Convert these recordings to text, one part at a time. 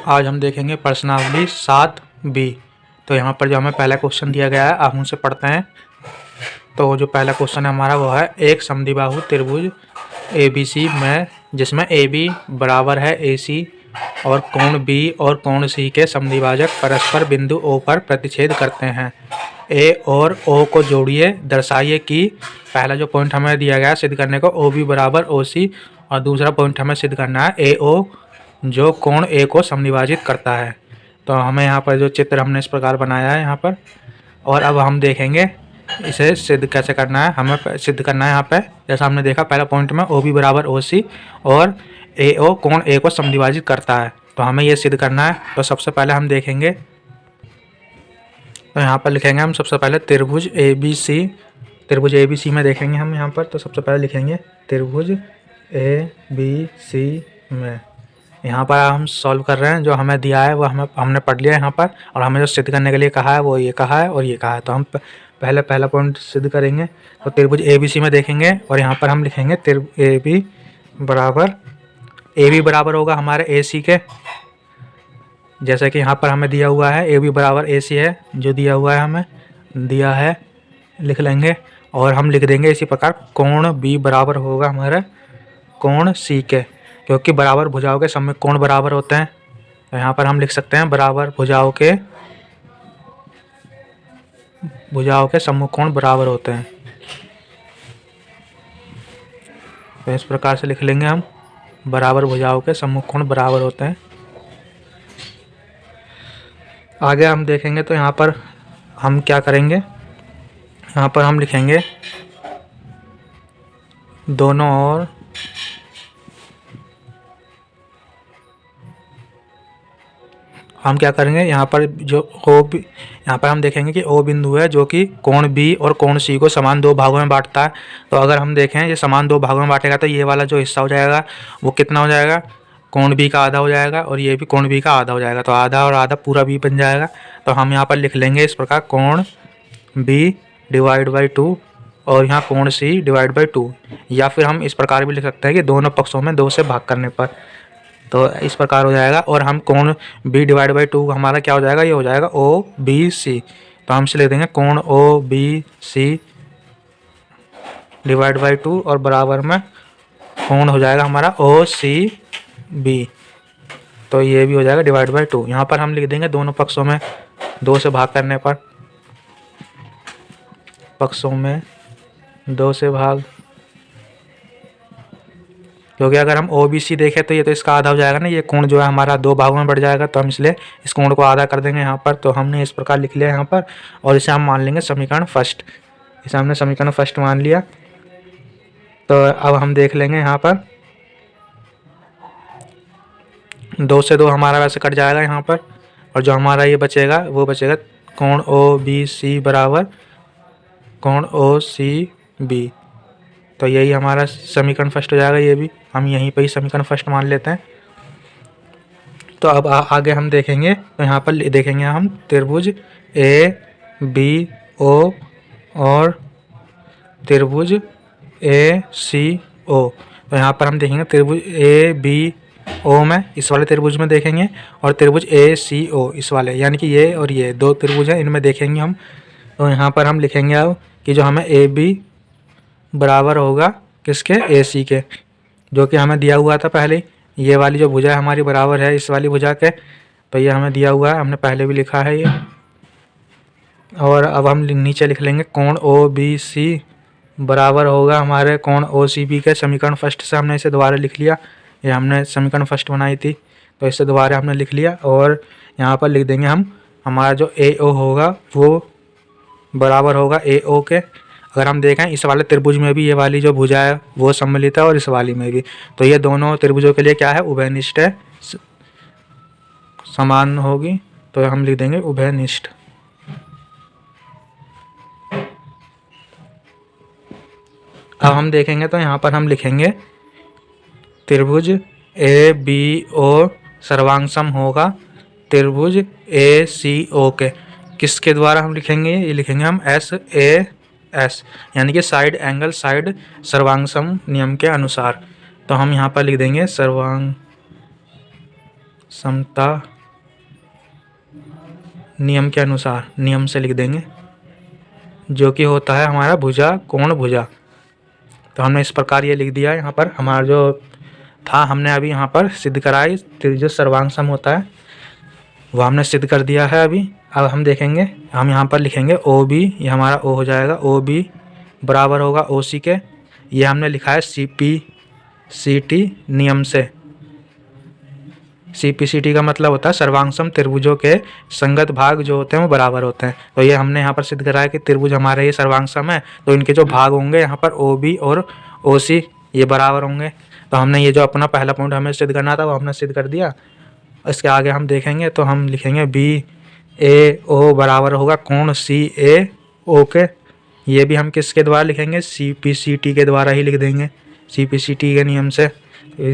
आज हम देखेंगे प्रश्नावली 7B। तो यहाँ पर जो हमें पहला क्वेश्चन दिया गया है आप उनसे पढ़ते हैं। तो जो पहला क्वेश्चन है हमारा वो है एक समद्विबाहु त्रिभुज ABC में जिसमें AB बराबर है AC और कोण B और कोण C के समद्विभाजक परस्पर बिंदु O पर प्रतिच्छेद करते हैं। A और O को जोड़िए, दर्शाइए कि पहला जो पॉइंट हमें दिया गया है सिद्ध करने को OB बराबर OC, और दूसरा पॉइंट हमें सिद्ध करना है AO जो कोण A को समद्विभाजित करता है। तो हमें यहाँ पर जो चित्र हमने इस प्रकार बनाया है यहाँ पर, और अब हम देखेंगे इसे सिद्ध कैसे करना है। हमें सिद्ध करना है यहाँ पे, जैसा हमने देखा पहला पॉइंट में OB बराबर OC और AO कोण A को समद्विभाजित करता है, तो हमें ये सिद्ध करना है। तो सबसे पहले हम देखेंगे, तो यहाँ पर लिखेंगे हम सबसे पहले त्रिभुज ABC में देखेंगे हम यहाँ पर। तो सबसे पहले लिखेंगे त्रिभुज ABC में, यहाँ पर हम सॉल्व कर रहे हैं। जो हमें दिया है वो हमने पढ़ लिया है यहाँ पर, और हमें जो सिद्ध करने के लिए कहा है वो ये कहा है और ये कहा है। तो हम पहला पॉइंट सिद्ध करेंगे। तो त्रिभुज ABC में देखेंगे और यहाँ पर हम लिखेंगे AB बराबर होगा हमारे AC के, जैसे कि यहाँ पर हमें दिया हुआ है AB बराबर AC है, जो दिया हुआ है हमें दिया है लिख लेंगे। और हम लिख देंगे इसी प्रकार कोण B बराबर होगा हमारा कोण C के, क्योंकि बराबर भुजाओं के सम्मुख कोण बराबर होते हैं। तो यहाँ पर हम लिख सकते हैं बराबर भुजाओं के सम्मुख कोण बराबर होते हैं। तो इस प्रकार से लिख लेंगे हम बराबर भुजाओं के सम्मुख कोण बराबर होते हैं। आगे हम देखेंगे तो यहाँ पर हम क्या करेंगे, यहाँ पर हम लिखेंगे दोनों ओर हम क्या करेंगे, यहाँ पर जो यहाँ पर हम देखेंगे कि O बिंदु है जो कि कोण B और कोण C को समान दो भागों में बांटता है। तो अगर हम देखें ये समान दो भागों में बांटेगा तो ये वाला जो हिस्सा हो जाएगा वो कितना हो जाएगा, कोण B का आधा हो जाएगा, और ये भी कोण B का आधा हो जाएगा। तो आधा और आधा पूरा B बन जाएगा। तो हम यहाँ पर लिख लेंगे इस प्रकार कोण B डिवाइड बाई 2 और यहाँ कोण C डिवाइड बाई 2, या फिर हम इस प्रकार भी लिख सकते हैं कि दोनों पक्षों में 2 से भाग करने पर, तो इस प्रकार हो जाएगा। और हम कोण B डिवाइड बाई 2 हमारा क्या हो जाएगा, ये हो जाएगा OBC। तो हम इसे लिख देंगे कोण OBC डिवाइड बाई 2 और बराबर में कोण हो जाएगा हमारा OCB। तो ये भी हो जाएगा डिवाइड बाई 2। यहाँ पर हम लिख देंगे दोनों पक्षों में 2 से भाग करने पर, पक्षों में 2 से भाग, क्योंकि अगर हम OBC देखें तो ये तो इसका आधा हो जाएगा ना, ये कोण जो है हमारा 2 भागों में बढ़ जाएगा। तो हम इसलिए इस कोण को आधा कर देंगे यहाँ पर। तो हमने इस प्रकार लिख लिया यहाँ पर, और इसे हम मान लेंगे समीकरण फर्स्ट। इसे हमने समीकरण फर्स्ट मान लिया। तो अब हम देख लेंगे यहाँ पर 2 से 2 हमारा वैसे कट जाएगा यहाँ पर, और जो हमारा ये बचेगा वो बचेगा कोण OBC बराबर कोण OCB। तो यही हमारा समीकरण फर्स्ट हो जाएगा। ये भी हम यहीं पर ही समीकरण फर्स्ट मान लेते हैं। तो अब आगे हम देखेंगे, तो यहाँ पर देखेंगे हम त्रिभुज ABO और त्रिभुज ACO। तो यहाँ पर हम देखेंगे त्रिभुज ABO में इस वाले त्रिभुज में देखेंगे, और त्रिभुज ACO इस वाले, यानी कि ये और ये 2 त्रिभुज हैं, इनमें देखेंगे हम। तो यहाँ पर हम लिखेंगे अब कि जो हमें AB बराबर होगा किसके, AC के, जो कि हमें दिया हुआ था पहले। ये वाली जो भुजा हमारी बराबर है इस वाली भुजा के, तो ये हमें दिया हुआ है, हमने पहले भी लिखा है ये। और अब हम नीचे लिख लेंगे कोण OBC बराबर होगा हमारे कोण OCB के। समीकरण फर्स्ट से हमने इसे दोबारा लिख लिया, ये हमने समीकरण फर्स्ट बनाई थी तो इससे दोबारा हमने लिख लिया। और यहाँ पर लिख देंगे हम हमारा जो AO होगा वो बराबर होगा AO के। अगर हम देखें इस वाले त्रिभुज में भी ये वाली जो भुजा है वो सम्मिलित है, और इस वाली में भी, तो ये दोनों त्रिभुजों के लिए क्या है, उभयनिष्ठ है, समान होगी। तो हम लिख देंगे उभयनिष्ठ। अब हम देखेंगे तो यहाँ पर हम लिखेंगे त्रिभुज ABO सर्वांग होगा त्रिभुज ACO के। किसके द्वारा हम लिखेंगे, ये लिखेंगे हम SAS, यानी कि साइड एंगल साइड सर्वांग सम नियम के अनुसार। तो हम यहाँ पर लिख देंगे सर्वांग समता नियम के अनुसार नियम से लिख देंगे, जो कि होता है हमारा भुजा कोण भुजा। तो हमने इस प्रकार ये लिख दिया। यहाँ पर हमारा जो था हमने अभी यहाँ पर सिद्ध कराई, जो सर्वांग सम होता है वो हमने सिद्ध कर दिया है अभी। अब हम देखेंगे, हम यहाँ पर लिखेंगे ओ बी, ये हमारा ओ हो जाएगा, ओ बी बराबर होगा ओ सी के। ये हमने लिखा है सी पी सी टी नियम से। सी पी सी टी का मतलब होता है सर्वांग सम त्रिभुजों के संगत भाग जो होते हैं वो बराबर होते हैं। तो ये हमने यहाँ पर सिद्ध करा है कि त्रिभुज हमारे ये सर्वांग सम है, तो इनके जो भाग होंगे यहाँ पर ओ बी और ओ सी ये बराबर होंगे। तो हमने ये जो अपना पहला पॉइंट हमें सिद्ध करना था वो हमने सिद्ध कर दिया। इसके आगे हम देखेंगे तो हम लिखेंगे बी ए ओ बराबर होगा कोण सी ए ओ के। ये भी हम किसके द्वारा लिखेंगे, सी पी सी टी के द्वारा ही लिख देंगे, सी पी सी टी के नियम से।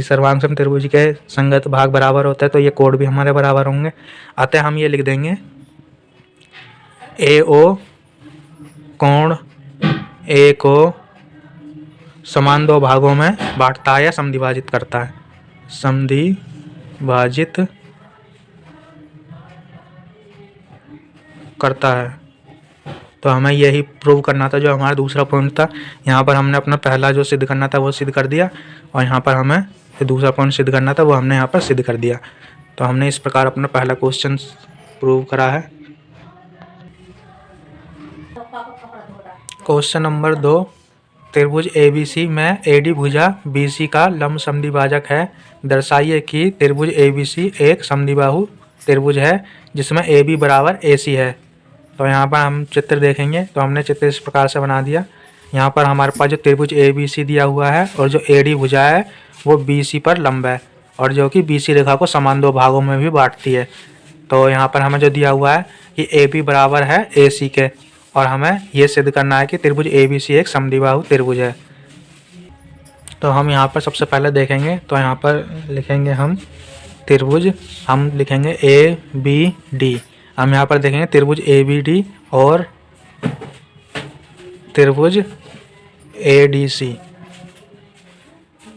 सर्वांग सम त्रिभुज के संगत भाग बराबर होता है, तो ये कोण भी हमारे बराबर होंगे। अतः हम ये लिख देंगे ए ओ कोण ए को समान दो भागों में बांटता है या समद्विभाजित करता है, समद्विभाजित करता है। तो हमें यही प्रूव करना था, जो हमारा दूसरा पॉइंट था। यहाँ पर हमने अपना पहला जो सिद्ध करना था वो सिद्ध कर दिया, और यहाँ पर हमें दूसरा पॉइंट सिद्ध करना था वो हमने यहाँ पर सिद्ध कर दिया। तो हमने इस प्रकार अपना पहला क्वेश्चन प्रूव करा है। क्वेश्चन नंबर 2, त्रिभुज ABC में AD भुजा BC का लंब समद्विभाजक है। दर्शाइए कि त्रिभुज ABC एक समद्विबाहु त्रिभुज है जिसमें AB बराबर AC है। तो यहाँ पर हम चित्र देखेंगे, तो हमने चित्र इस प्रकार से बना दिया। यहाँ पर हमारे पास जो त्रिभुज ABC दिया हुआ है और जो AD भुजा है वो BC पर लंब है, और जो कि BC रेखा को समान दो भागों में भी बांटती है। तो यहाँ पर हमें जो दिया हुआ है कि AB बराबर है AC के, और हमें ये सिद्ध करना है कि त्रिभुज ABC एक समद्विबाहु त्रिभुज है। तो हम यहाँ पर सबसे पहले देखेंगे, तो यहाँ पर लिखेंगे हम त्रिभुज, हम लिखेंगे ABD। हम यहाँ पर देखेंगे त्रिभुज ABD और त्रिभुज ADC।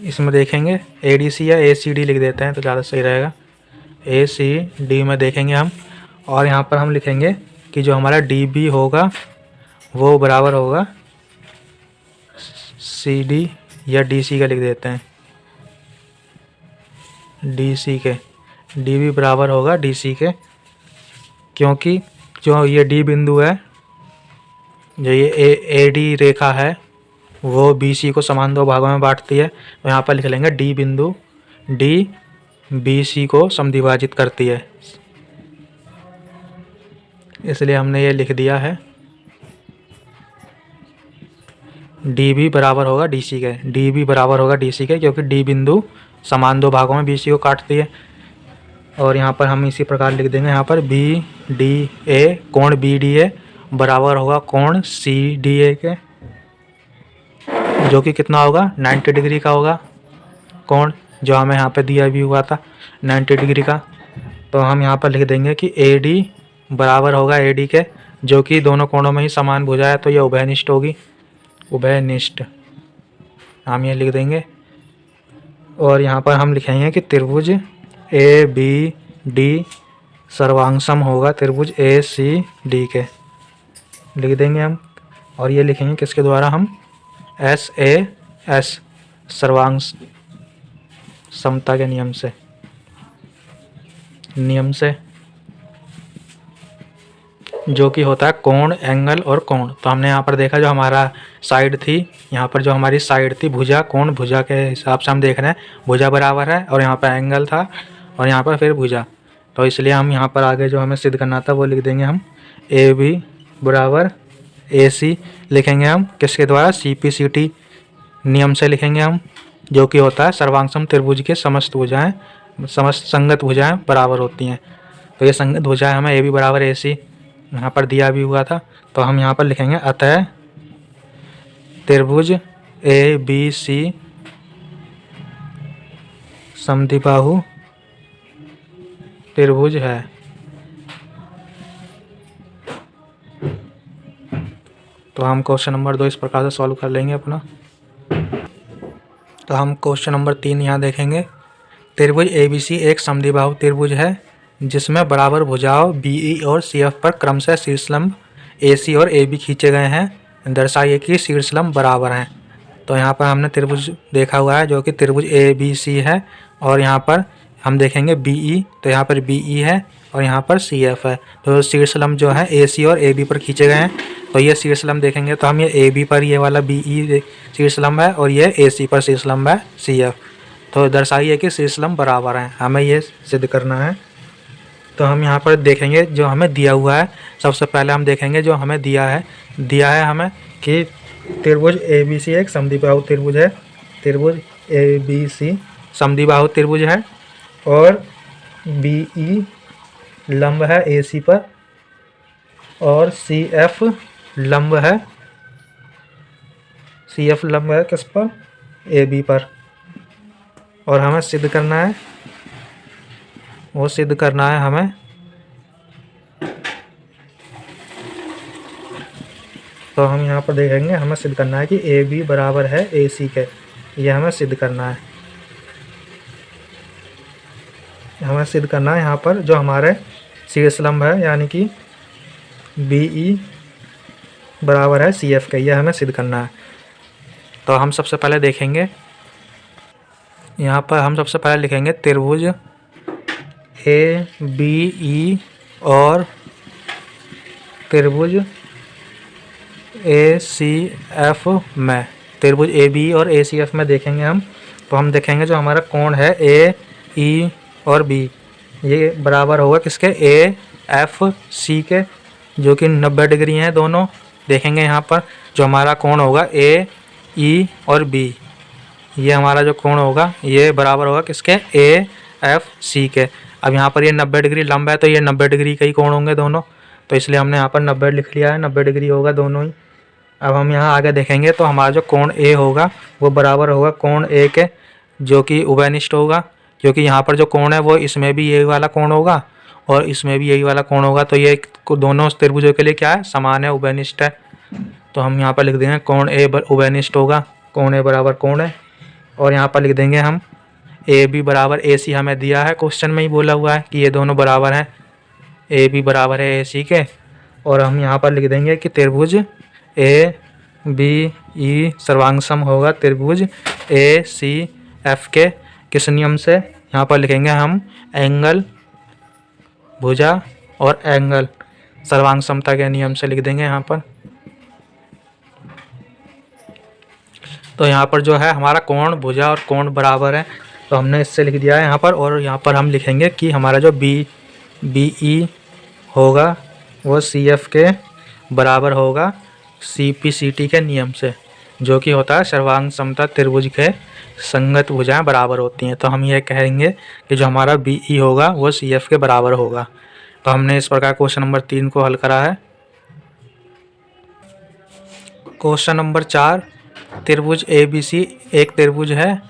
इसमें देखेंगे ADC या ACD लिख देते हैं तो ज़्यादा सही रहेगा। ACD में देखेंगे हम, और यहाँ पर हम लिखेंगे कि जो हमारा DB होगा वो बराबर होगा CD या DC का लिख देते हैं, DC के। DB बराबर होगा DC के, क्योंकि जो ये D बिंदु है, जो ये AD रेखा है वो BC को समान दो भागों में बांटती है। तो यहाँ पर लिख लेंगे D बिंदु D BC को समद्विभाजित करती है, इसलिए हमने ये लिख दिया है DB बराबर होगा DC के। DB बराबर होगा DC के, क्योंकि D बिंदु समान दो भागों में BC को काटती है। और यहाँ पर हम इसी प्रकार लिख देंगे, यहाँ पर BDA कोण BDA बराबर होगा कोण CDA के, जो कि कितना होगा 90 डिग्री का होगा कोण, जो हमें यहाँ पे दिया भी हुआ था 90 डिग्री का। तो हम यहाँ पर लिख देंगे कि AD बराबर होगा AD के, जो कि दोनों कोणों में ही समान भुजा है, तो ये उभयनिष्ठ होगी, उभयनिष्ठ हम ये लिख देंगे। और यहाँ पर हम लिखेंगे कि त्रिभुज ABD सर्वांग सम होगा त्रिभुज ACD के, लिख देंगे हम। और ये लिखेंगे किसके द्वारा, हम SAS सर्वांग समता के नियम से, जो कि होता है कोण, एंगल और कोण। तो हमने यहाँ पर देखा जो हमारा साइड थी, यहाँ पर जो हमारी साइड थी भुजा, कोण भुजा के हिसाब से हम देख रहे हैं भुजा बराबर है, और यहाँ पर एंगल था, और यहाँ पर फिर भुजा। तो इसलिए हम यहाँ पर आगे जो हमें सिद्ध करना था वो लिख देंगे हम AB बराबर AC लिखेंगे हम किसके द्वारा, CPCT नियम से लिखेंगे हम, जो कि होता है सर्वांग सम त्रिभुज के समस्त भुजाएं, समस्त संगत भुजाएं बराबर होती हैं। तो ये संगत भुजाएं हमें AB बराबर AC यहाँ पर दिया भी हुआ था। तो हम यहाँ पर लिखेंगे अतः त्रिभुज ABC समद्विबाहु त्रिभुज है। तो हम क्वेश्चन नंबर 2 इस प्रकार से सॉल्व कर लेंगे अपना। तो हम क्वेश्चन नंबर 3 यहाँ देखेंगे, त्रिभुज ABC एक समद्विबाहु त्रिभुज है जिसमें बराबर भुजाओं BE और CF पर क्रमशः शीर्षलंब AC और AB खींचे गए हैं, दर्शाइए कि शीर्षलंब बराबर हैं। तो यहाँ पर हमने त्रिभुज देखा हुआ है जो कि त्रिभुज ABC है, और यहाँ पर हम देखेंगे BE, तो यहाँ पर BE है और यहाँ पर CF है। तो शीर्षलंब जो है AC और AB पर खींचे गए हैं। तो ये शीर्षलंब देखेंगे तो हम ये AB पर ये वाला BE शीर्षलंब है और ये AC पर शीर्षलंब है CF। तो दर्शाइए कि शीर्षलंब बराबर हैं, हमें ये सिद्ध करना है। तो हम यहाँ पर देखेंगे जो हमें दिया हुआ है। सबसे पहले हम देखेंगे जो हमें दिया है हमें कि त्रिभुज ABC एक समद्विबाहु त्रिभुज है। त्रिभुज ABC समद्विबाहु त्रिभुज है और BE लंब है AC पर और CF लंब है किस पर? AB पर। और हमें सिद्ध करना है, वो सिद्ध करना है हमें। तो हम यहाँ पर देखेंगे, हमें सिद्ध करना है कि AB बराबर है AC के। ये हमें सिद्ध करना है। हमें सिद्ध करना है यहाँ पर जो हमारे शीर्षलंब है, यानी कि BE बराबर है CF के। यह हमें सिद्ध करना है। तो हम सबसे पहले देखेंगे, यहाँ पर हम सबसे पहले लिखेंगे त्रिभुज ABE और त्रिभुज ACF में। त्रिभुज ABE और ACF में देखेंगे हम, तो हम देखेंगे जो हमारा कोण है AE और B, ये बराबर होगा किसके? AFC के, जो कि 90 डिग्री हैं दोनों। देखेंगे यहाँ पर जो हमारा कोण होगा AE और B, ये हमारा जो कोण होगा ये बराबर होगा किसके? AFC के। अब यहाँ पर ये 90 डिग्री लंब है, तो ये 90 डिग्री के ही कोण होंगे दोनों, तो इसलिए हमने यहाँ पर 90 लिख लिया है। 90 डिग्री होगा दोनों ही। अब हम यहाँ आगे देखेंगे तो हमारा जो कोण A होगा वो बराबर होगा कोण A के, जो कि उभयनिष्ठ होगा, क्योंकि यहाँ पर जो कोण है वो इसमें भी यही वाला कोण होगा और इसमें भी यही वाला कोण होगा। तो ये दोनों त्रिभुजों के लिए क्या है? समान है, उभयनिष्ठ है। तो हम यहाँ पर लिख देंगे कोण A उभयनिष्ठ होगा, कोण A बराबर कोण है। और यहाँ पर लिख देंगे हम AB बराबर AC, हमें दिया है, क्वेश्चन में ही बोला हुआ है कि ये दोनों बराबर हैं, AB बराबर है AC के। और हम यहाँ पर लिख देंगे कि त्रिभुज ABE सर्वांगसम होगा त्रिभुज ACF के। किस नियम से? यहाँ पर लिखेंगे हम एंगल, भुजा और एंगल सर्वांग समता के नियम से लिख देंगे यहाँ पर। तो यहाँ पर जो है हमारा कोण, भुजा और कोण बराबर है, तो हमने इससे लिख दिया है यहाँ पर। और यहाँ पर हम लिखेंगे कि हमारा जो BE होगा वो CF के बराबर होगा CPCT के नियम से, जो कि होता है सर्वांग समता त्रिभुज के संगत भुजाएं बराबर होती हैं। तो हम ये कहेंगे कि जो हमारा BE होगा वो CF के बराबर होगा। तो हमने इस प्रकार क्वेश्चन नंबर 3 को हल करा है। क्वेश्चन नंबर 4, त्रिभुज ABC एक त्रिभुज है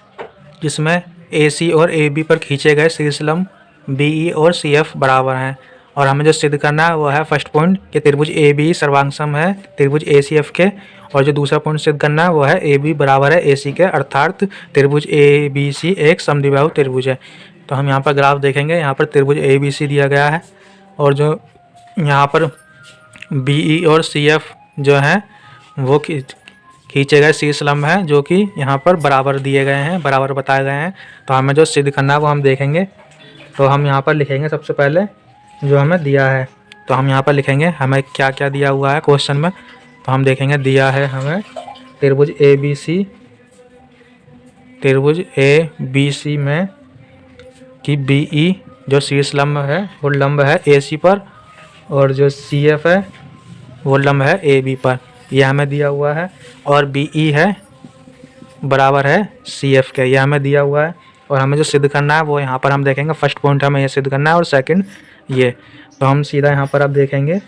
जिसमें AC और AB पर खींचे गए शीर्षलंब BE और CF बराबर हैं। और हमें जो सिद्ध करना है वो है फर्स्ट पॉइंट कि त्रिभुज ABE सर्वांगसम है त्रिभुज ACF के। और जो दूसरा पॉइंट सिद्ध करना है वो है AB बराबर है AC के, अर्थात त्रिभुज ABC एक समद्विबाहु त्रिभुज है। तो हम यहाँ पर ग्राफ देखेंगे, यहाँ पर त्रिभुज ABC दिया गया है और जो यहाँ पर BE और CF जो हैं वो खींचे गए शीर्षलंब हैं, जो कि यहाँ पर बराबर दिए गए हैं, बराबर बताए गए हैं। तो हमें जो सिद्ध करना है वो हम देखेंगे। तो हम यहाँ पर लिखेंगे सबसे पहले जो हमें दिया है, तो हम यहाँ पर लिखेंगे हमें क्या क्या दिया हुआ है क्वेश्चन में। तो हम देखेंगे दिया है हमें त्रिभुज ABC में कि BE जो शीर्षलंब है वो लंब है AC पर और जो CF है वो लंब है AB पर, यह हमें दिया हुआ है। और BE है बराबर है CF के, यह हमें दिया हुआ है। और हमें जो सिद्ध करना है वो यहाँ पर हम देखेंगे, फर्स्ट पॉइंट हमें ये सिद्ध करना है और सेकंड ये। तो हम सीधा यहाँ पर अब देखेंगे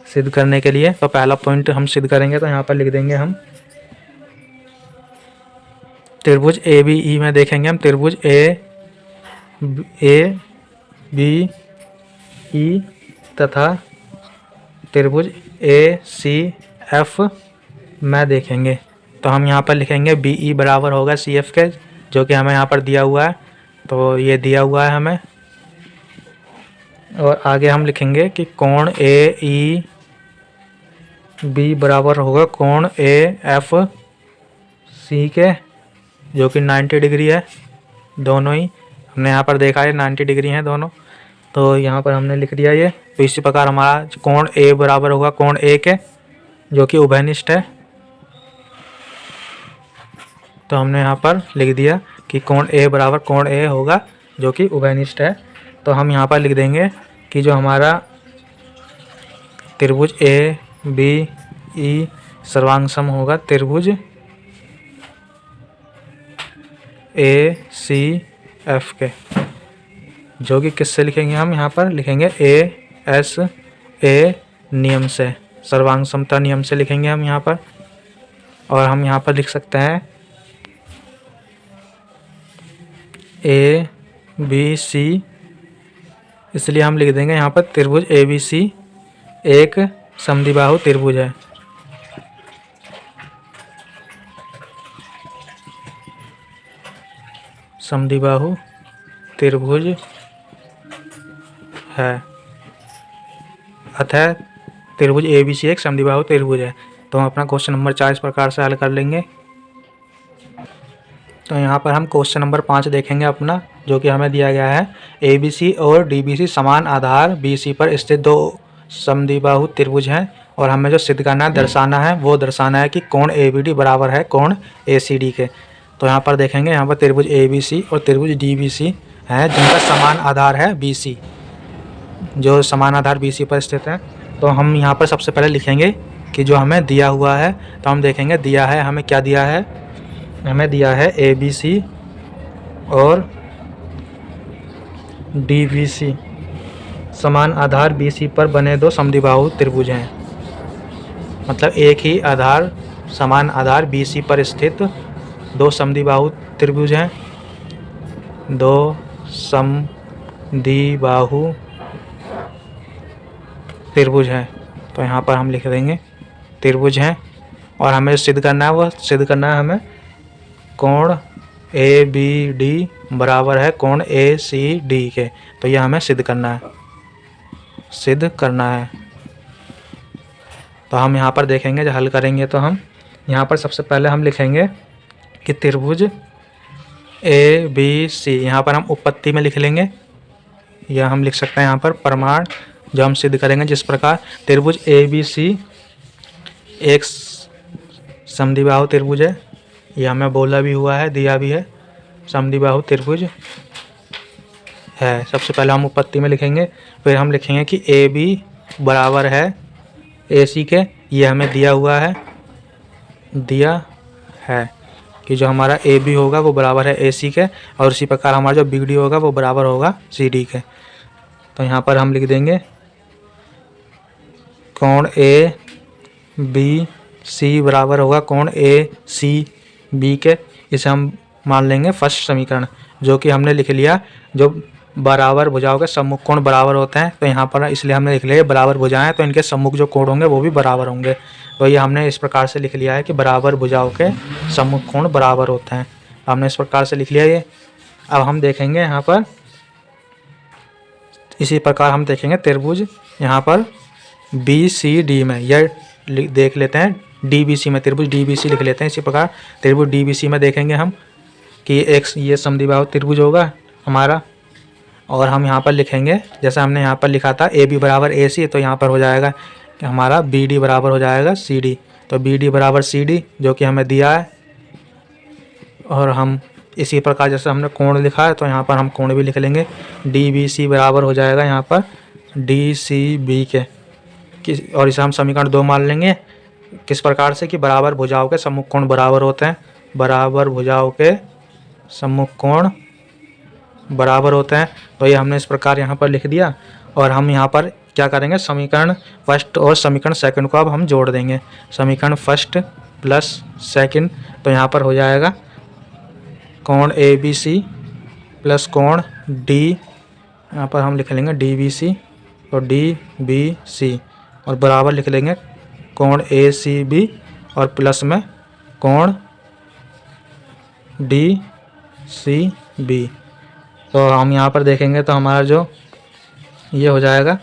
सिद्ध करने के लिए। तो पहला पॉइंट हम सिद्ध करेंगे, तो यहाँ पर लिख देंगे हम त्रिभुज ABE में देखेंगे हम त्रिभुज ABE तथा त्रिभुज ACF में देखेंगे। तो हम यहाँ पर लिखेंगे BE बराबर होगा CF के, जो कि हमें यहाँ पर दिया हुआ है। तो ये दिया हुआ है हमें, और आगे हम लिखेंगे कि कोण ए ई बी बराबर होगा कोण ए एफ सी के, जो कि 90 डिग्री है। दोनों ही हमने यहाँ पर देखा है 90 डिग्री हैं दोनों, तो यहाँ पर हमने लिख दिया ये। तो इसी प्रकार हमारा कोण ए बराबर होगा कोण ए के, जो कि उभयनिष्ठ है। तो हमने यहाँ पर लिख दिया कि कोण ए बराबर कोण ए होगा जो कि उभयनिष्ठ है। तो हम यहाँ पर लिख देंगे कि जो हमारा त्रिभुज ए बी ई सर्वांग सम होगा त्रिभुज ए सी एफ के, जो कि किससे लिखेंगे हम यहाँ पर लिखेंगे ए एस ए नियम से, सर्वांग समता नियम से लिखेंगे हम यहाँ पर। और हम यहाँ पर लिख सकते हैं ए बी सी, इसलिए हम लिख देंगे यहाँ पर त्रिभुज ए बी सी एक समद्विबाहु त्रिभुज है। समद्विबाहु त्रिभुज है, अतः त्रिभुज ए बी सी एक समद्विबाहु त्रिभुज है। तो हम अपना क्वेश्चन नंबर 4 इस प्रकार से हल कर लेंगे। तो यहाँ पर हम क्वेश्चन नंबर 5 देखेंगे अपना, जो कि हमें दिया गया है ए बी सी और डी बी सी समान आधार बी सी पर स्थित दो समद्विबाहु त्रिभुज हैं, और हमें जो सिद्ध करना है दर्शाना है वो दर्शाना है कि कोण ए बी डी बराबर है कोण ए सी डी के। तो यहाँ पर देखेंगे यहाँ पर त्रिभुज ए बी सी और त्रिभुज डी बी सी हैं जिनका समान आधार है बी सी, जो समान आधार बी सी पर स्थित है। तो हम यहाँ पर सबसे पहले लिखेंगे कि जो हमें दिया हुआ है, तो हम देखेंगे दिया है हमें क्या दिया है, हमें दिया है ए बी सी और डी बी सी समान आधार बी सी पर बने दो समद्विबाहु त्रिभुज हैं। मतलब एक ही आधार समान आधार बी सी पर स्थित दो समद्विबाहु त्रिभुज हैं, दो समद्विबाहु त्रिभुज हैं। तो यहाँ पर हम लिख देंगे त्रिभुज हैं, और हमें सिद्ध करना है वो सिद्ध करना है हमें कोण ए बी डी बराबर है कोण ए सी डी के। तो यह हमें सिद्ध करना है, सिद्ध करना है। तो हम यहाँ पर देखेंगे जब हल करेंगे तो हम यहाँ पर सबसे पहले हम लिखेंगे कि त्रिभुज ए बी सी, यहाँ पर हम उपपत्ति में लिख लेंगे, या हम लिख सकते हैं यहाँ पर प्रमाण जो हम सिद्ध करेंगे जिस प्रकार त्रिभुज ए बी सी एक समद्विबाहु त्रिभुज है। यह हमें बोला भी हुआ है, दिया भी है, समद्विबाहु त्रिभुज है। सबसे पहले हम उपपत्ति में लिखेंगे, फिर हम लिखेंगे कि ए बी बराबर है ए सी के, ये हमें दिया हुआ है, दिया है कि जो हमारा ए बी होगा वो बराबर है ए सी के, और इसी प्रकार हमारा जो बी डी होगा वो बराबर होगा सी डी के। तो यहाँ पर हम लिख देंगे कोण ए बी सी बराबर होगा कोण ए सी बी के। इसे हम मान लेंगे फर्स्ट समीकरण, जो कि हमने लिख लिया जो बराबर भुजाओं के सम्मुख कोण बराबर होते हैं। तो यहाँ पर इसलिए हमने लिख लिया बराबर भुजाएं, तो इनके सम्मुख जो कोण होंगे वो भी बराबर होंगे। तो ये हमने इस प्रकार से लिख लिया है कि बराबर भुजाओं के सम्मुख कोण बराबर होते हैं। हमने इस प्रकार से लिख लिया ये। अब हम देखेंगे यहाँ पर इसी प्रकार हम देखेंगे त्रिभुज यहाँ पर बी सी डी में, यह देख लेते हैं डी बी सी में, त्रिभुज डी बी सी लिख लेते हैं। इसी प्रकार त्रिभुज डी बी सी में देखेंगे हम कि एक ये समद्विबाहु त्रिभुज होगा हमारा, और हम यहाँ पर लिखेंगे जैसा हमने यहाँ पर लिखा था ए बी बराबर ए सी, तो यहाँ पर हो जाएगा कि हमारा बी डी बराबर हो जाएगा सी डी। तो बी डी बराबर सी डी जो कि हमें दिया है, और हम इसी प्रकार जैसे हमने कोण लिखा है तो यहाँ पर हम कोण भी लिख लेंगे, डी बी सी बराबर हो जाएगा यहाँ पर डी सी बी के। और इसे हम समीकरण 2 मान लेंगे, किस प्रकार से कि बराबर भुजाओं के सम्मुख कोण बराबर होते हैं, बराबर भुजाओं के सम्मुख कोण बराबर होते हैं। तो ये हमने इस प्रकार यहाँ पर लिख दिया, और हम यहाँ पर क्या करेंगे समीकरण फर्स्ट और समीकरण सेकंड को अब हम जोड़ देंगे, समीकरण फर्स्ट प्लस सेकंड। तो यहाँ पर हो जाएगा कोण ए बी सी प्लस कोण डी, यहाँ पर हम लिख लेंगे डी बी सी और डी बी सी, और बराबर लिख लेंगे कोण ए सी बी और प्लस में कोण डी सी बी। तो हम यहाँ पर देखेंगे तो हमारा जो ये हो जाएगा।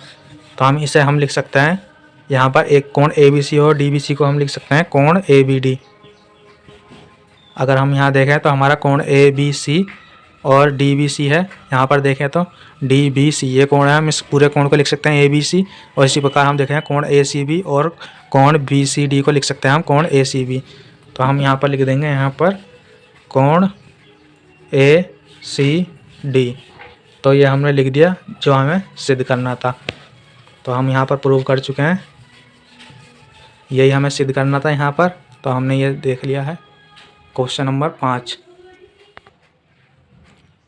तो हम इसे हम लिख सकते हैं यहाँ पर एक कोण ABC और DBC को हम लिख सकते हैं कोण ABD। अगर हम यहाँ देखें तो हमारा कोण ABC और DBC है। यहाँ पर देखें तो DBC ये कोण है, हम इस पूरे कोण को लिख सकते हैं ABC। और इसी प्रकार हम देखें कोण ACB और कोण BCD को लिख सकते हैं हम कोण ACB। तो हम यहाँ पर लिख देंगे यहाँ पर कोण ACD। तो ये हमने लिख दिया जो हमें सिद्ध करना था। तो हम यहाँ पर प्रूव कर चुके हैं, यही हमें सिद्ध करना था यहाँ पर। तो हमने ये देख लिया है। Question number 5।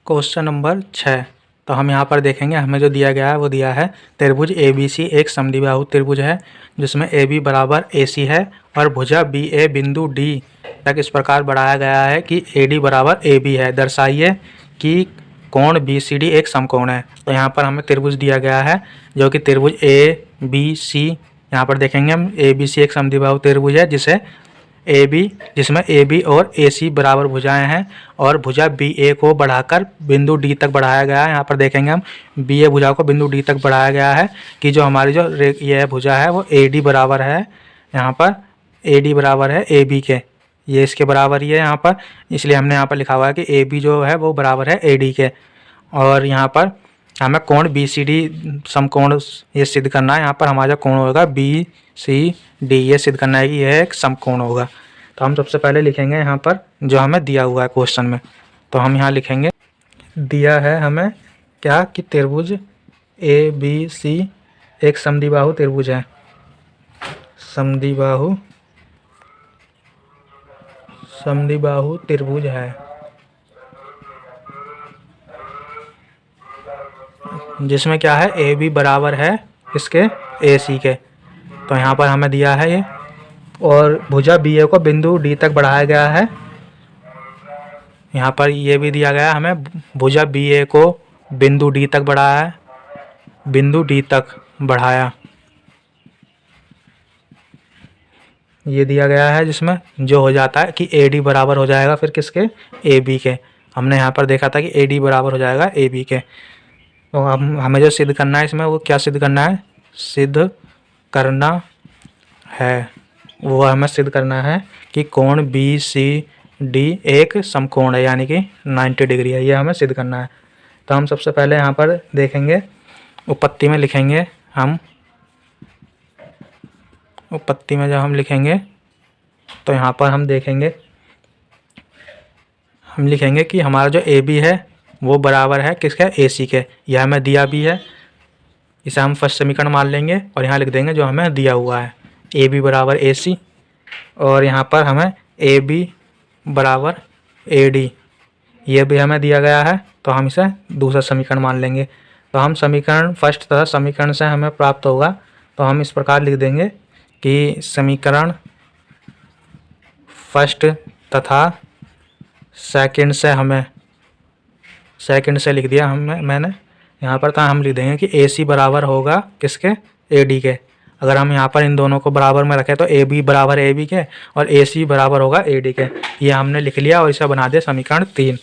Question number 6। तो हम यहाँ पर देखेंगे, हमें जो दिया गया है वो दिया है त्रिभुज ABC एक समद्विबाहु त्रिभुज है जिसमें AB बराबर AC है और भुजा BA बिंदु D तक इस प्रकार बढ़ाया गया है कि AD बराबर AB है। दर्शाइए कि कोण BCD एक समकोण है। तो यहाँ पर हमें त्रिभुज दिया गया है जो कि त्रिभुज ABC, यहाँ पर देखेंगे हम ABC एक समद्विबाहु त्रिभुज है जिसमें AB और AC बराबर भुजाएं हैं और भुजा BA को बढ़ाकर बिंदु D तक बढ़ाया गया है। यहाँ पर देखेंगे हम BA भुजा को बिंदु D तक बढ़ाया गया है कि जो हमारी जो यह भुजा है वो AD बराबर है, यहाँ पर AD बराबर है AB के, ये इसके बराबर ही है यहाँ पर। इसलिए हमने यहाँ पर लिखा हुआ है कि AB जो है वो बराबर है AD के। और यहाँ पर हमें कोण BCD समकोण ये सिद्ध करना है। यहाँ पर हमारा कोण होगा BCD, ये सिद्ध करना है कि यह एक समकोण होगा। तो हम सबसे पहले लिखेंगे यहाँ पर जो हमें दिया हुआ है क्वेश्चन में। तो हम यहाँ लिखेंगे, दिया है हमें क्या कि त्रिभुज ABC एक समद्विबाहु त्रिभुज है, समद्विबाहु त्रिभुज है जिसमें क्या है AB बराबर है इसके AC के। तो यहाँ पर हमें दिया है ये, और भुजा BA को बिंदु D तक बढ़ाया गया है। यहाँ पर ये भी दिया गया है हमें, भुजा BA को बिंदु D तक बढ़ाया है, बिंदु D तक बढ़ाया, ये दिया गया है जिसमें जो हो जाता है कि AD बराबर हो जाएगा फिर किसके, AB के। हमने यहाँ पर देखा था कि AD बराबर हो जाएगा AB के। तो हमें जो सिद्ध करना है इसमें वो क्या सिद्ध करना है, सिद्ध करना है वो हमें सिद्ध करना है कि कोण BCD एक समकोण है, यानी कि 90 डिग्री है, ये हमें सिद्ध करना है। तो हम सबसे पहले यहाँ पर देखेंगे, उत्पत्ति में लिखेंगे हम, उत्पत्ति में जब हम लिखेंगे तो यहाँ पर हम देखेंगे, हम लिखेंगे कि हमारा जो AB है वो बराबर है किसके, AC के। यह हमें दिया भी है, इसे हम फर्स्ट समीकरण मान लेंगे और यहाँ लिख देंगे जो हमें दिया हुआ है AB बराबर AC, और यहाँ पर हमें AB बराबर AD ये भी हमें दिया गया है। तो हम इसे दूसरा समीकरण मान लेंगे। तो हम समीकरण फर्स्ट तथा समीकरण से हमें प्राप्त होगा। तो हम इस प्रकार लिख देंगे कि समीकरण फर्स्ट तथा सेकंड से हमें, सेकंड से लिख दिया मैंने यहाँ पर। तो हम लिख देंगे कि AC बराबर होगा किसके, AD के। अगर हम यहाँ पर इन दोनों को बराबर में रखें तो AB बराबर AB के और AC बराबर होगा AD के। ये हमने लिख लिया और इसे बना दिया समीकरण 3।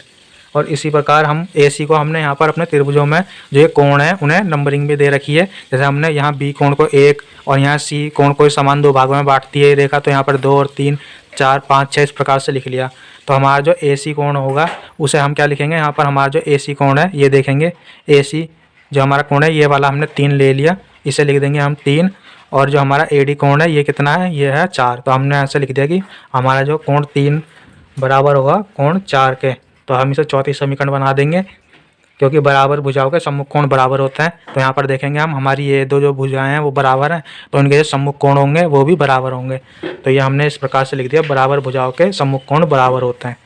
और इसी प्रकार हम AC को हमने यहाँ पर अपने त्रिभुजों में जो ये कोण है उन्हें नंबरिंग भी दे रखी है। जैसे हमने यहाँ B कोण को 1 और यहाँ C कोण को समान 2 भागों में बांट दिया रेखा, तो यहाँ पर 2 और 3 4 5 6 इस प्रकार से लिख लिया। तो हमारा जो AC कोण होगा उसे हम क्या लिखेंगे, यहाँ पर हमारा जो AC कोण है ये देखेंगे, AC जो हमारा कोण है ये वाला हमने 3 ले लिया, इसे लिख देंगे हम 3। और जो हमारा AD कोण है ये कितना है, ये है 4। तो हमने ऐसे लिख दिया कि हमारा जो कोण 3 बराबर होगा कोण 4 के। तो हम इसे चौथी समीकरण बना देंगे, क्योंकि बराबर भुजाओं के सम्मुख कोण बराबर होते हैं। तो यहाँ पर देखेंगे हम, हमारी ये दो जो भुजाएं हैं वो बराबर हैं, तो उनके जो सम्मुख कोण होंगे वो भी बराबर होंगे। तो ये हमने इस प्रकार से लिख दिया, बराबर भुजाओं के सम्मुख कोण बराबर होते हैं।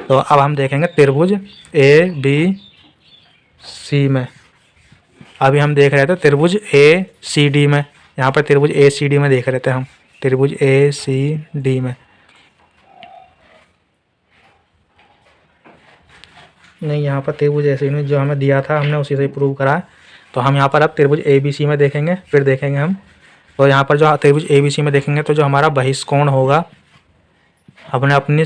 तो अब हम देखेंगे त्रिभुज ABC में। अभी हम देख रहे थे त्रिभुज ACD में, यहाँ पर त्रिभुज ACD में देख रहे थे हम, त्रिभुज ACD में नहीं, यहाँ पर त्रिभुज ACD में जो हमें दिया था हमने उसी से प्रूव करा। तो हम यहाँ पर अब त्रिभुज ABC में देखेंगे, फिर देखेंगे हम। तो यहाँ पर जो त्रिभुज ABC में देखेंगे तो जो हमारा बहिष्कोण होगा, हमने अपनी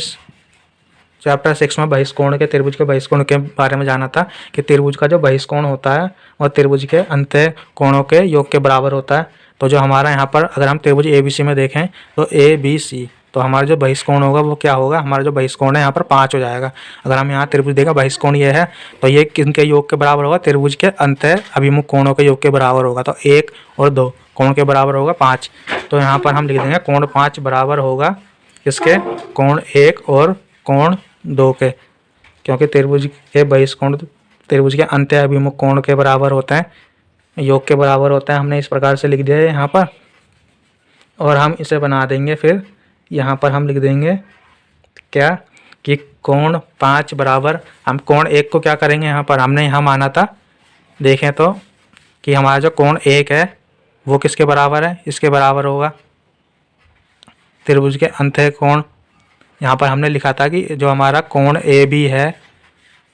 चैप्टर 6 में बहिष्कोण के त्रिभुज के बहिष्कोण के बारे में जाना था कि त्रिभुज का जो बहिष्कोण होता है वह त्रिभुज के अंतः कोणों के योग के बराबर होता है। तो जो हमारा यहाँ पर अगर हम त्रिभुज ABC में देखें तो ABC, तो हमारा जो बहिष्कोण होगा वो क्या होगा, हमारा जो बहिष्कोण है यहाँ पर 5 हो जाएगा। अगर हम यहाँ त्रिभुज देखें बहिष्कोण ये है तो ये किनके योग के बराबर होगा, त्रिभुज के अंतः अभिमुख कोणों के योग के बराबर होगा। तो 1 और 2 कोण के बराबर होगा 5। तो यहाँ पर हम लिख देंगे कोण 5 बराबर होगा किसके, कोण 1 और कोण 2 के, क्योंकि त्रिभुज के बहिष्कोण त्रिभुज के अंतः अभिमुख कोण के बराबर होते हैं, योग के बराबर होता है। हमने इस प्रकार से लिख दिया है यहाँ पर, और हम इसे बना देंगे। फिर यहाँ पर हम लिख देंगे क्या कि कोण 5 बराबर, हम कोण 1 को क्या करेंगे, यहाँ पर हमने यहाँ माना था देखें तो कि हमारा जो कोण 1 है वो किसके बराबर है, इसके बराबर होगा त्रिभुज के अंतः कोण। यहाँ पर हमने लिखा था कि जो हमारा कोण AB है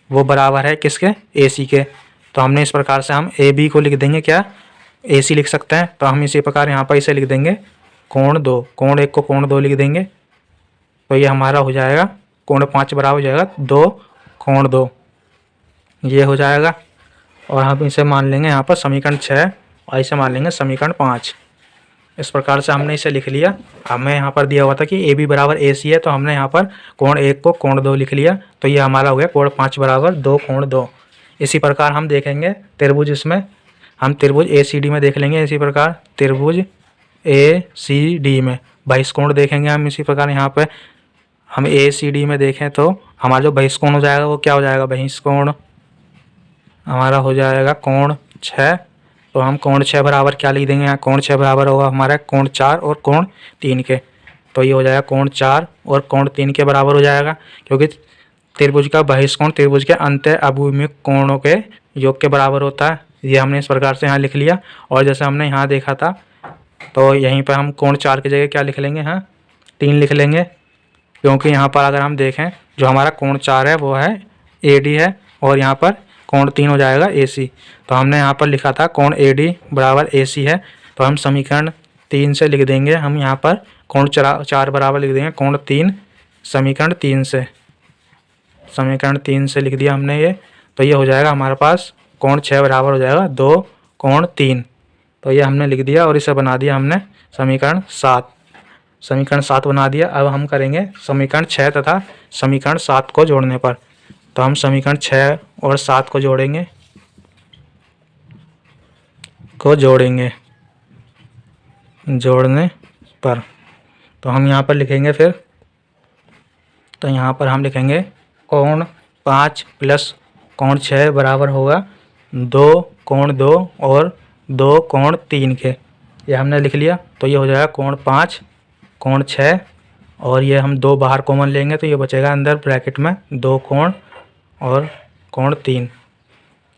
वो बराबर है किसके, AC के। तो हमने इस प्रकार से हम AB को लिख देंगे क्या, AC लिख सकते हैं। तो हम इसी प्रकार यहाँ पर इसे लिख देंगे कोण 2, कोण 1 को कोण 2 लिख देंगे। तो ये हमारा हो जाएगा कोण 5 बराबर हो जाएगा 2 कोण 2, ये हो जाएगा। और हम इसे मान लेंगे यहाँ पर समीकरण 6 और इसे मान लेंगे समीकरण 5। इस प्रकार से हमने इसे लिख लिया। हमें यहाँ पर दिया हुआ था कि AB बराबर AC है, तो हमने यहाँ पर कोण 1 को कोण 2 लिख लिया। तो ये हमारा हो गया कोण 5 बराबर 2 कोण 2। इसी प्रकार हम देखेंगे त्रिभुज, इसमें हम त्रिभुज ACD में देख लेंगे। इसी प्रकार त्रिभुज ACD में बहिष्कोण देखेंगे हम। इसी प्रकार यहाँ पे हम ACD में देखें तो हमारा जो बहिष्कोण हो जाएगा वो क्या हो जाएगा, बहिष्कोण हमारा हो जाएगा कोण 6। तो हम कोण 6 बराबर क्या लिख देंगे, यहाँ कोण 6 बराबर होगा हमारा कोण 4 और कोण 3 के। तो ये हो जाएगा कोण 4 और कोण 3 के बराबर हो जाएगा, क्योंकि त्रिभुज का बहिष्कोण त्रिभुज के अंतः अभिमुख कोणों के योग के बराबर होता है। ये हमने इस प्रकार से यहाँ लिख लिया। और जैसे हमने यहाँ देखा था तो यहीं पर हम कोण 4 की जगह क्या लिख लेंगे, हाँ 3 लिख लेंगे, क्योंकि यहाँ पर अगर हम देखें जो हमारा कोण 4 है वो है AD है और यहाँ पर कोण 3 हो जाएगा AC। तो हमने यहाँ पर लिखा था कोण AD बराबर AC है, तो हम समीकरण 3 से लिख देंगे। हम यहाँ पर कोण 4 बराबर लिख देंगे कोण 3 समीकरण 3 से, समीकरण 3 से लिख दिया हमने ये। तो ये हो जाएगा हमारे पास कोण 6 बराबर हो जाएगा 2 कोण 3। तो ये हमने लिख दिया और इसे बना दिया हमने समीकरण 7, समीकरण 7 बना दिया। अब हम करेंगे समीकरण 6 तथा समीकरण 7 को जोड़ने पर। तो हम समीकरण 6 और 7 को जोड़ेंगे जोड़ने पर। तो हम यहाँ पर लिखेंगे फिर, तो यहाँ पर हम लिखेंगे कोण 5 प्लस कोण 6 बराबर होगा 2 कोण 2 और 2 कोण 3 के। ये हमने लिख लिया। तो ये हो जाएगा कोण 5 कोण 6 और ये हम 2 बाहर कॉमन लेंगे तो ये बचेगा अंदर ब्रैकेट में 2 कोण और कोण 3।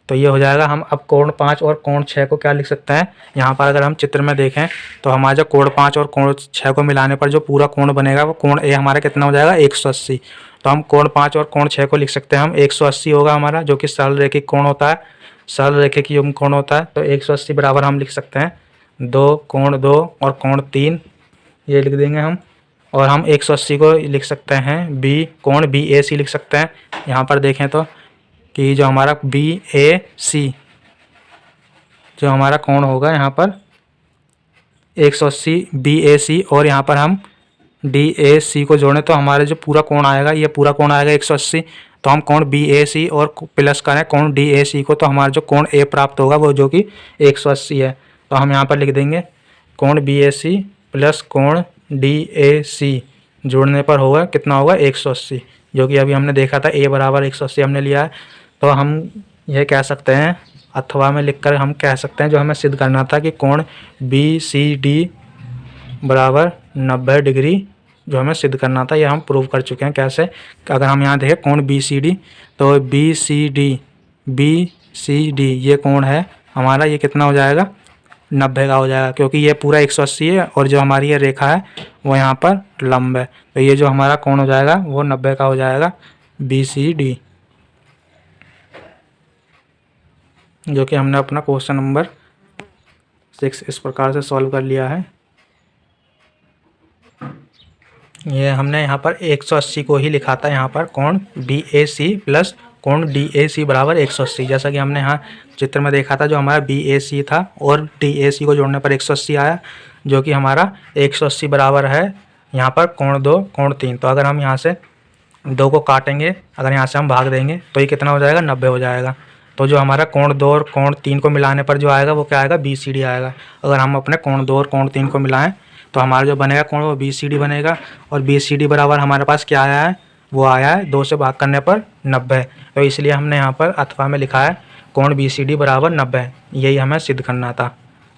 तो ये हो जाएगा। हम अब कोण 5 और कोण 6 को क्या लिख सकते हैं, यहाँ पर अगर हम चित्र में देखें तो हमारा जो कोण 5 और कोण 6 को मिलाने पर जो पूरा कोण बनेगा वो कोण A हमारा कितना हो जाएगा 180। तो हम कोण 5 और कोण 6 को लिख सकते हैं हम 180 होगा हमारा, जो कि सरल रेखिक कोण होता है, सरल रेखिक युग्म कोण होता है। तो 180 बराबर हम लिख सकते हैं 2 कोण 2 और कोण 3, ये लिख देंगे हम। और हम 180 को लिख सकते हैं कोण BAC लिख सकते हैं। यहाँ पर देखें तो कि जो हमारा BAC जो हमारा कोण होगा यहाँ पर 180 BAC, और यहाँ पर हम DAC को जोड़ें तो हमारे जो पूरा कोण आएगा ये पूरा कोण आएगा 180। तो हम कोण BAC और प्लस करें कोण DAC को, तो हमारा जो कोण A प्राप्त होगा वो जो कि 180 है। तो हम यहाँ पर लिख देंगे कोण BAC प्लस कोण DAC जोड़ने पर होगा कितना होगा 180, जो कि अभी हमने देखा था A बराबर 180 हमने लिया है। तो हम यह कह सकते हैं, अथवा में लिखकर हम कह सकते हैं जो हमें सिद्ध करना था कि कोण BCD बराबर 90 डिग्री जो हमें सिद्ध करना था, यह हम प्रूव कर चुके हैं। कैसे, अगर हम यहाँ देखें कोण BCD, तो BCD ये कोण है हमारा, ये कितना हो जाएगा 90 का हो जाएगा, क्योंकि ये पूरा 180 है और जो हमारी ये रेखा है वो यहाँ पर लंब है। तो ये जो हमारा कोण हो जाएगा वो 90 का हो जाएगा BCD, जो कि हमने अपना क्वेश्चन नंबर 6 इस प्रकार से सॉल्व कर लिया है। ये हमने यहाँ पर 180 को ही लिखा था यहाँ पर कोण BAC प्लस कोण DAC बराबर 180। जैसा कि हमने यहाँ चित्र में देखा था, जो हमारा BAC था और DAC को जोड़ने पर 180 आया, जो कि हमारा 180 बराबर है यहाँ पर कोण 2 कोण 3। तो अगर हम यहाँ से 2 को काटेंगे, अगर यहाँ से हम भाग देंगे तो ये कितना हो जाएगा, 90 हो जाएगा। तो जो हमारा कोण 2 और कोण 3 को मिलाने पर जो आएगा वो क्या आएगा, BCD आएगा। अगर हम अपने कोण 2 और कोण 3 को मिलाएं तो हमारा जो बनेगा कोण वो BCD बनेगा। और BCD बराबर हमारे पास क्या आया है, वो आया है 2 से भाग करने पर 90। तो इसलिए हमने यहाँ पर अथवा में लिखा है कोण BCD बराबर 90। यही हमें सिद्ध करना था।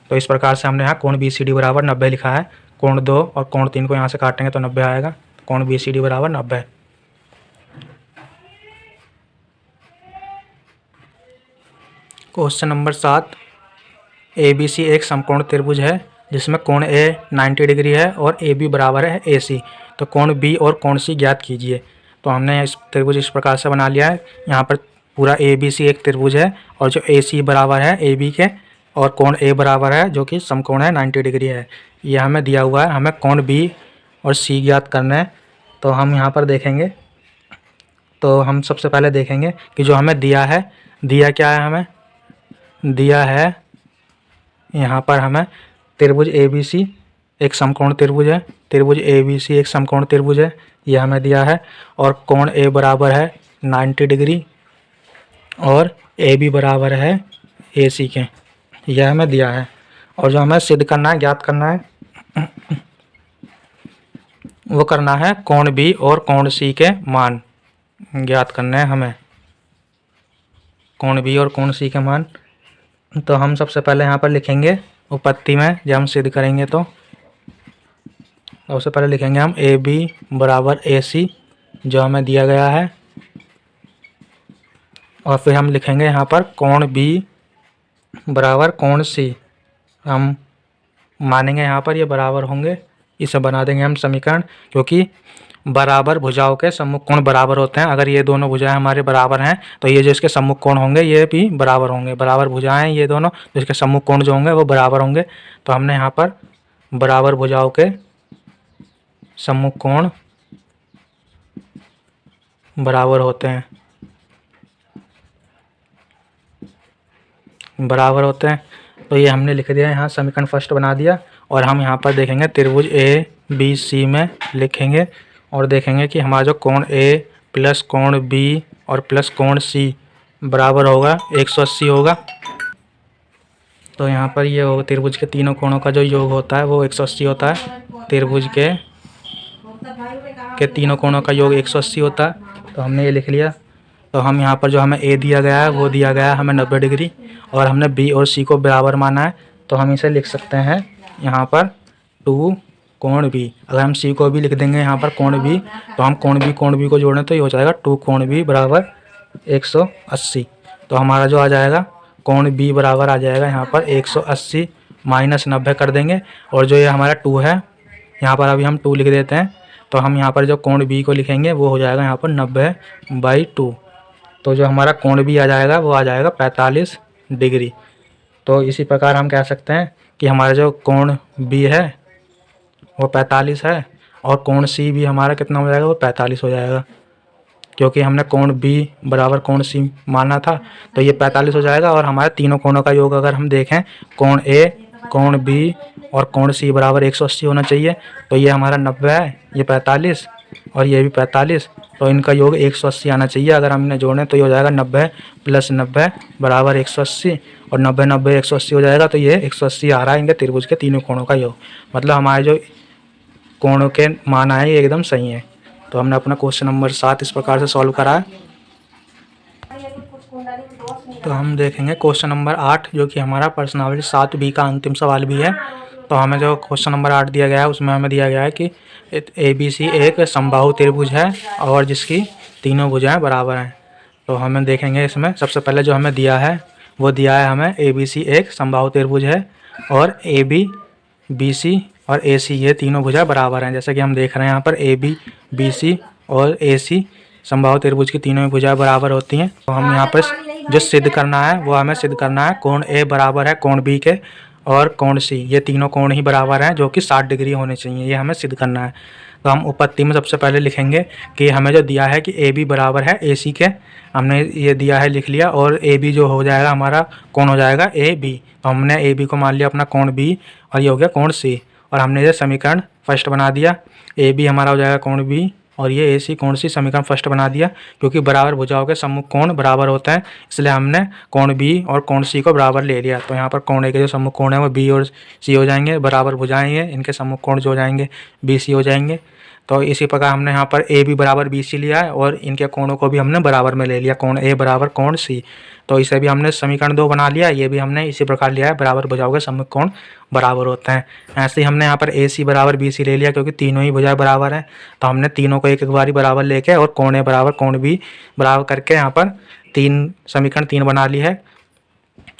तो इस प्रकार से हमने यहाँ कोण BCD बराबर 90 लिखा है। कोण 2 और कोण 3 को यहाँ से काटेंगे तो 90 आएगा। कोण BCD बराबर 90। क्वेश्चन नंबर 7, ABC एक समकोण त्रिभुज है जिसमें कोण A 90 डिग्री है और AB बराबर है AC। तो कोण B और कोण C ज्ञात कीजिए। तो हमने इस त्रिभुज इस प्रकार से बना लिया है। यहाँ पर पूरा ABC एक त्रिभुज है और जो AC बराबर है AB के, और कोण A बराबर है जो कि समकोण है 90 डिग्री है। ये हमें दिया हुआ है, हमें कोण B और C ज्ञात करना है। तो हम यहाँ पर देखेंगे, तो हम सबसे पहले देखेंगे कि जो हमें दिया है, दिया क्या है, हमें दिया है यहाँ पर हमें त्रिभुज ABC एक समकोण त्रिभुज है। त्रिभुज ABC एक समकोण त्रिभुज है, ये हमें दिया है। और कोण A बराबर है 90 डिग्री और AB बराबर है AC के, यह हमें दिया है। और जो हमें सिद्ध करना है, ज्ञात करना है, वो करना है कोण B और कोण C के मान ज्ञात करने हैं हमें, कोण B और कोण C के मान। तो हम सबसे पहले यहाँ पर लिखेंगे उपपत्ति में, जब हम सिद्ध करेंगे तो सबसे पहले लिखेंगे हम AB बराबर AC जो हमें दिया गया है। और फिर हम लिखेंगे यहाँ पर कोण B बराबर कोण C। हम मानेंगे यहाँ पर ये बराबर होंगे, इसे बना देंगे हम समीकरण, क्योंकि बराबर भुजाओं के सम्मुख कोण बराबर होते हैं। अगर ये दोनों भुजाएं हमारे बराबर हैं तो ये जो इसके सम्मुख कोण होंगे ये भी बराबर होंगे। बराबर भुजाएं ये दोनों, तो इसके सम्मुख कोण जो होंगे वो बराबर होंगे। तो हमने यहाँ पर बराबर भुजाओं के सम्मुख कोण बराबर होते हैं, बराबर होते हैं। तो ये हमने लिख दिया, यहाँ समीकरण फर्स्ट बना दिया। और हम यहाँ पर देखेंगे त्रिभुज ABC में लिखेंगे और देखेंगे कि हमारा जो कोण A प्लस कोण B और प्लस कोण C बराबर होगा 180 होगा। तो यहाँ पर ये होगा त्रिभुज के तीनों कोणों का जो योग होता है वो 180 होता है। त्रिभुज के तीनों कोणों का योग 180 होता है। तो हमने ये लिख लिया। तो हम यहाँ पर जो हमें A दिया गया है वो दिया गया है हमें 90 डिग्री, और हमने B और C को बराबर माना है। तो हम इसे लिख सकते हैं यहाँ पर 2 कोण B। अगर हम C को भी लिख देंगे यहाँ पर कोण B, तो हम कोण B को जोड़ें तो ये हो जाएगा 2 कोण B बराबर 180। तो हमारा जो आ जाएगा कोण B बराबर आ जाएगा यहाँ पर 180 माइनस 90 कर देंगे। और जो ये हमारा 2 है, यहाँ पर अभी हम 2 लिख देते हैं। तो हम यहाँ पर जो कोण B को लिखेंगे वो हो जाएगा यहाँ पर 90/2। तो जो हमारा कोण B आ जाएगा वो आ जाएगा 45 डिग्री। तो इसी प्रकार हम कह सकते हैं कि हमारा जो कोण B है वो 45 है, और कोण C भी हमारा कितना हो जाएगा, वो 45 हो जाएगा। क्योंकि हमने कोण B बराबर कोण C माना था, तो ये 45 हो जाएगा। और हमारे तीनों कोणों का योग अगर हम देखें, कोण A, कोण B और कोण C बराबर 180 होना चाहिए। तो ये हमारा 90 है, ये 45 और ये भी 45, तो इनका योग 180 आना चाहिए। अगर हम इन्हें जोड़ें तो ये हो जाएगा 90 + 90 बराबर 180, और 90 90 180 हो जाएगा। तो ये 180 आ रहा है इनके त्रिभुज के तीनों कोणों का योग। मतलब हमारे जो कोणों के मान आए ये एकदम सही है। तो हमने अपना क्वेश्चन नंबर 7 इस प्रकार से सॉल्व करा है। तो हम देखेंगे क्वेश्चन नंबर 8, जो कि हमारा प्रश्नावली 7B का अंतिम सवाल भी है। तो हमें जो क्वेश्चन नंबर 8 दिया गया है उसमें हमें दिया गया है कि ABC एक समबाहु त्रिभुज है और जिसकी तीनों भुजाएं बराबर हैं। तो हमें देखेंगे इसमें सबसे पहले जो हमें दिया है वो दिया है हमें ABC एक समबाहु त्रिभुज है और AB, BC और AC ये तीनों भुजाएं बराबर हैं। जैसे कि हम देख रहे हैं यहाँ पर AB, BC और AC समबाहु त्रिभुज की तीनों भुजाएं बराबर होती हैं। तो हम यहाँ पर जो सिद्ध करना है वो हमें सिद्ध करना है कोण A बराबर है कोण B के, और कोण C ये तीनों कोण ही बराबर हैं जो कि 60 डिग्री होने चाहिए, ये हमें सिद्ध करना है। तो हम उपपत्ति में सबसे पहले लिखेंगे कि हमें जो दिया है कि ए बी बराबर है ए सी के, हमने ये दिया है लिख लिया, और ए बी जो हो जाएगा हमारा कौन हो जाएगा ए बी। तो हमने ए बी को मान लिया अपना कोण बी और ये हो गया कोण सी, और हमने ये समीकरण फर्स्ट बना दिया। ए बी हमारा हो जाएगा कोण बी और ये ए सी कोण सी समीकरण फर्स्ट बना दिया, क्योंकि बराबर भुजाओं के सम्मुख कोण बराबर होता है, इसलिए हमने कोण बी और कोण सी को बराबर ले लिया। तो यहाँ पर कोण ए के जो सम्मुख कोण है वो बी और सी हो जाएंगे, बराबर भुजाएं हैं, इनके सम्मुख कोण जो हो जाएंगे बी सी हो जाएंगे। तो इसी प्रकार हमने यहाँ पर ए बी बराबर बी सी लिया है और इनके कोणों को भी हमने बराबर में ले लिया, कोण ए बराबर कोण सी। तो इसे भी हमने समीकरण 2 बना लिया, ये भी हमने इसी प्रकार लिया है, बराबर भुजाओं के सम्मुख कोण बराबर होते हैं। ऐसे ही हमने यहाँ पर ए सी बराबर बी सी ले लिया, क्योंकि तीनों ही भुजाएं बराबर हैं, तो हमने तीनों को एक एक बारी बराबर लेके और कोण ए बराबर कोण बी बराबर करके यहाँ पर समीकरण 3 बना ली है।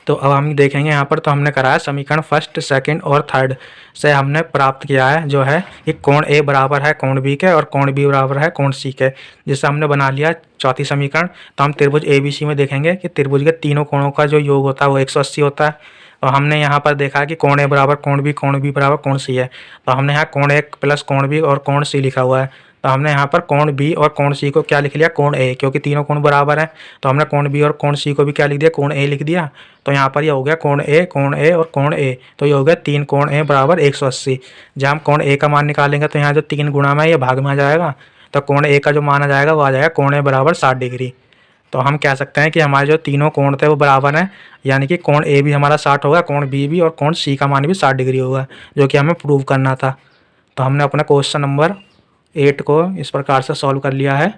तो अब हम देखेंगे यहाँ पर, तो हमने करा है समीकरण फर्स्ट सेकंड और थर्ड से हमने प्राप्त किया है जो है कि कोण ए बराबर है कोण बी के और कोण बी बराबर है कोण सी के, जिससे हमने बना लिया चौथी समीकरण। तो हम त्रिभुज ए बी सी में देखेंगे कि त्रिभुज के तीनों कोणों का जो योग होता है वो 180 होता है। तो हमने यहाँ पर देखा कि कोण ए बराबर कोण बी बराबर कोण सी है, तो हमने यहाँ कोण ए प्लस कोण बी और कोण सी लिखा हुआ है। तो हमने यहाँ पर कोण बी और कोण सी को क्या लिख लिया कोण ए, क्योंकि तीनों कोण बराबर हैं, तो हमने कोण बी और कोण सी को भी क्या लिख दिया कोण ए लिख दिया। तो यहाँ पर ये हो गया कोण ए और कोण ए, तो ये हो गया 3 कोण ए बराबर 180। जब हम कोण ए का मान निकालेंगे तो यहाँ जो 3 गुणा में ये भाग में आ जाएगा, तो कोण ए का जो मान आ जाएगा वो आ जाएगा कोण ए बराबर 60 डिग्री। तो हम कह सकते हैं कि हमारे जो तीनों कोण थे वो बराबर हैं, यानी कि कोण ए भी हमारा 60 होगा, कोण बी भी और कोण सी का मान भी 60 डिग्री होगा, जो कि हमें प्रूव करना था। तो हमने अपना क्वेश्चन नंबर 8 को इस प्रकार से सॉल्व कर लिया है।